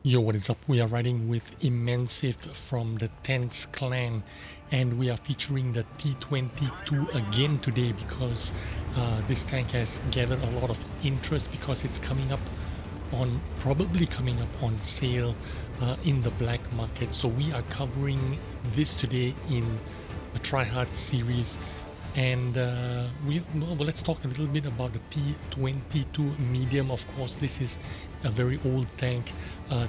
Yo, what is up? We are riding with Immensive from the Tense clan, and we are featuring the T-22 again today because this tank has gathered a lot of interest because it's probably coming up on sale in the black market. So we are covering this today in the Try Hard series. And let's talk a little bit about the T-22 medium. Of course, this is a very old tank.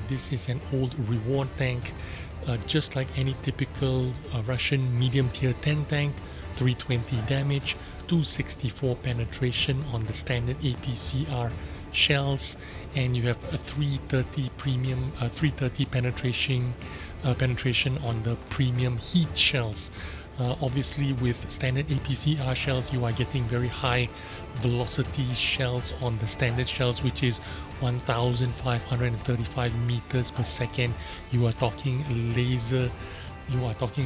This is an old reward tank, just like any typical Russian medium tier 10 tank. 320 damage, 264 penetration on the standard APCR shells, and you have a 330 premium 330 penetration on the premium heat shells. Obviously, with standard APCR shells, you are getting very high velocity shells on the standard shells, which is 1535 meters per second. You are talking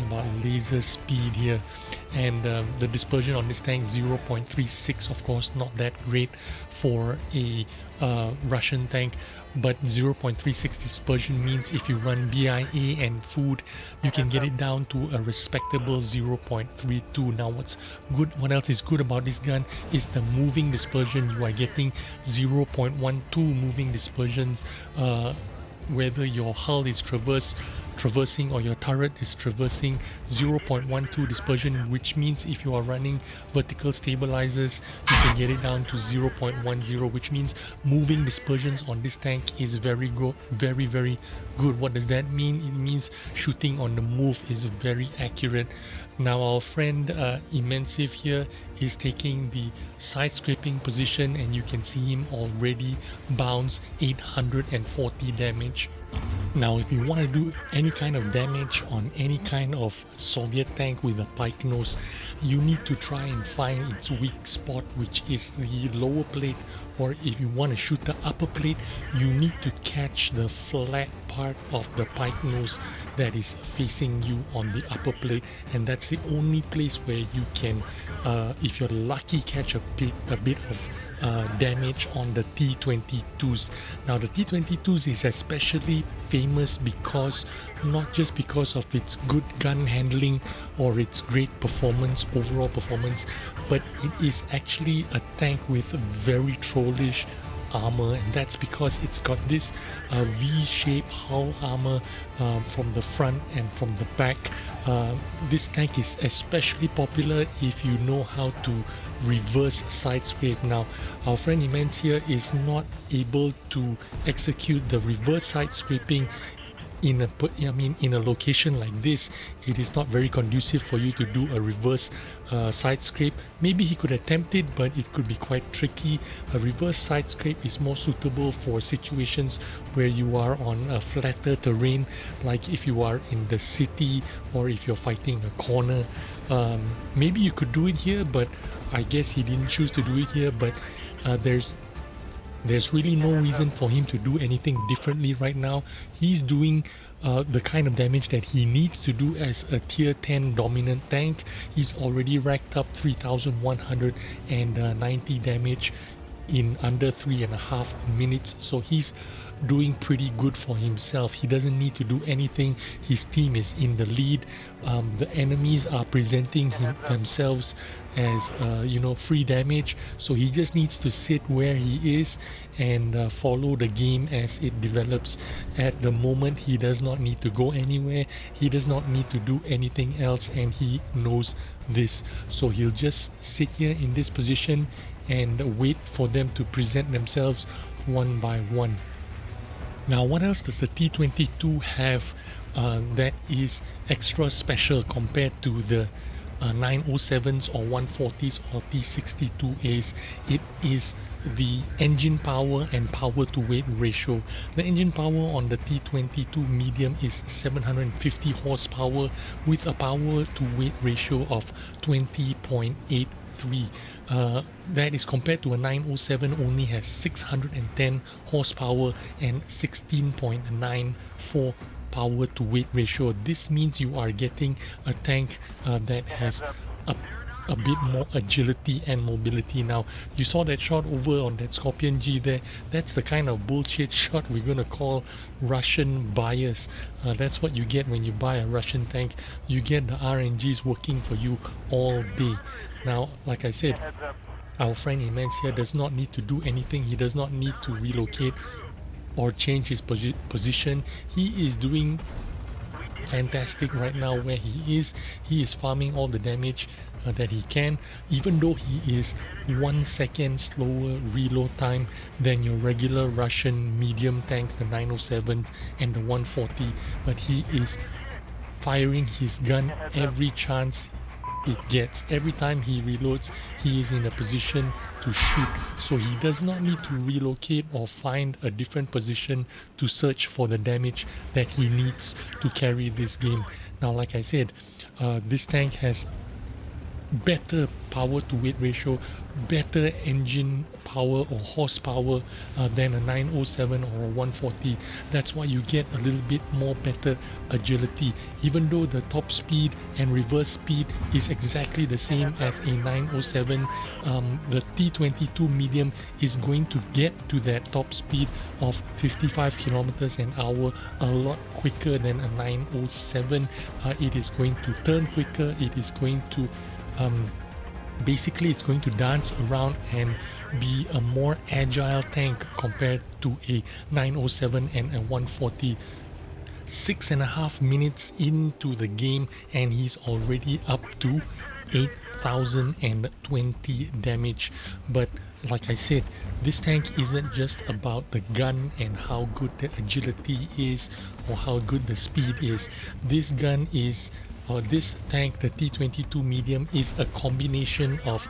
about laser speed here, and the dispersion on this tank 0.36. Of course, not that great for a Russian tank, but 0.36 dispersion means if you run BIA and food, you can get it down to a respectable 0.32. Now what else is good about this gun is the moving dispersion. You are getting 0.12 moving dispersions whether your hull is traversing or your turret is traversing. 0.12 dispersion, which means if you are running vertical stabilizers, you can get it down to 0.10, which means moving dispersions on this tank is very good. What does that mean? It means shooting on the move is very accurate. Now our friend Immensive here is taking the side scraping position, and you can see him already bounce 840 damage. Now if you want to do any kind of damage on any kind of Soviet tank with a pike nose, you need to try and find its weak spot, which is the lower plate, or if you want to shoot the upper plate, you need to catch the flat part of the pike nose that is facing you on the upper plate, and that's the only place where you can, if you're lucky, catch a bit of damage on the T-22s. Now the T-22s is especially famous because not just because of its good gun handling or its great overall performance, but it is actually a tank with very trollish armor, and that's because it's got this V-shaped hull armor from the front and from the back. This tank is especially popular if you know how to reverse side scrape. Now our friend Immense here is not able to execute the reverse side scraping in a location like this. It is not very conducive for you to do a reverse side scrape. Maybe he could attempt it, but it could be quite tricky. A reverse side scrape is more suitable for situations where you are on a flatter terrain, like if you are in the city or if you're fighting a corner. Maybe you could do it here, but I guess he didn't choose to do it here. But there's really no reason for him to do anything differently right now. He's doing the kind of damage that he needs to do as a tier 10 dominant tank. He's already racked up 3,190 damage in under 3.5 minutes, so he's doing pretty good for himself. He doesn't need to do anything. His team is in the lead. The enemies are presenting themselves as free damage, so he just needs to sit where he is and follow the game as it develops. At the moment, he does not need to go anywhere. He does not need to do anything else, and he knows this. So he'll just sit here in this position and wait for them to present themselves one by one. Now, what else does the T-22 have that is extra special compared to the 907s or 140s or T-62As? It is the engine power and power to weight ratio. The engine power on the T-22 medium is 750 horsepower with a power to weight ratio of 20.83. That is compared to a 907 only has 610 horsepower and 16.94 power to weight ratio. This means you are getting a tank that has a bit more agility and mobility. Now, you saw that shot over on that Scorpion G there. That's the kind of bullshit shot we're gonna call Russian bias. That's what you get when you buy a Russian tank. You get the RNGs working for you all day. Now, like I said, our friend Immense here does not need to do anything. He does not need to relocate or change his position. He is doing fantastic right now where he is. He is farming all the damage that he can, even though he is 1 second slower reload time than your regular Russian medium tanks, the 907 and the 140, but he is firing his gun every chance it gets. Every time he reloads, he is in a position to shoot, so he does not need to relocate or find a different position to search for the damage that he needs to carry this game. Now, like I said, this tank has better power to weight ratio, better engine power or horsepower than a 907 or a 140. That's why you get a little bit more better agility, even though the top speed and reverse speed is exactly the same as a 907. The T-22 medium is going to get to that top speed of 55 kilometers an hour a lot quicker than a 907. It is going to turn quicker. It is going to basically it's going to dance around and be a more agile tank compared to a 907 and a 140. 6.5 minutes into the game and he's already up to 8,020 damage. But like I said, this tank isn't just about the gun and how good the agility is or how good the speed is. This gun is this tank, the T-22 medium, is a combination of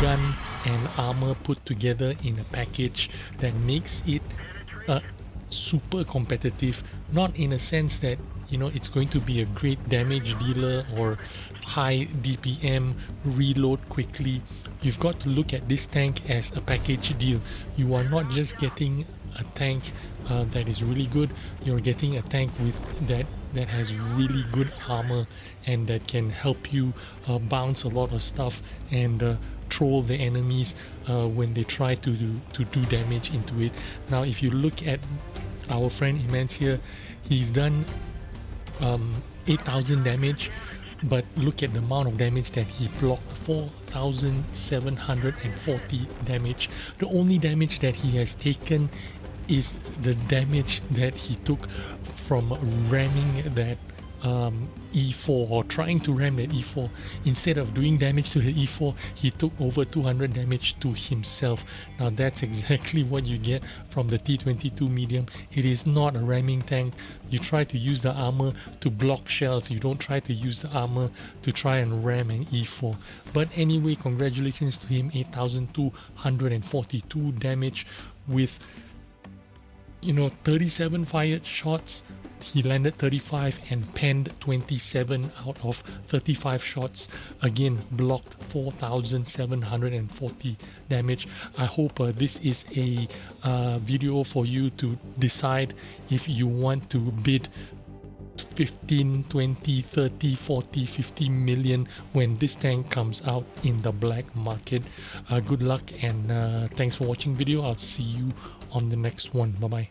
gun and armor put together in a package that makes it super competitive. Not in a sense that, you know, it's going to be a great damage dealer or high DPM, reload quickly. You've got to look at this tank as a package deal. You are not just getting a tank that is really good. You're getting a tank with that has really good armor and that can help you bounce a lot of stuff and troll the enemies when they try to do damage into it. Now, if you look at our friend Immense here, he's done 8,000 damage, but look at the amount of damage that he blocked: 4,740 damage. The only damage that he has taken is the damage that he took from ramming that E4 or trying to ram that E4. Instead of doing damage to the E4, he took over 200 damage to himself. Now that's exactly what you get from the T-22 medium. It is not a ramming tank. You try to use the armor to block shells. You don't try to use the armor to try and ram an E4. But anyway, congratulations to him. 8,242 damage with 37 fired shots. He landed 35 and penned 27 out of 35 shots. Again, blocked 4,740 damage. I hope this is a video for you to decide if you want to bid 15, 20, 30, 40, 50 million when this tank comes out in the black market. Good luck and thanks for watching video. I'll see you on the next one. Bye bye.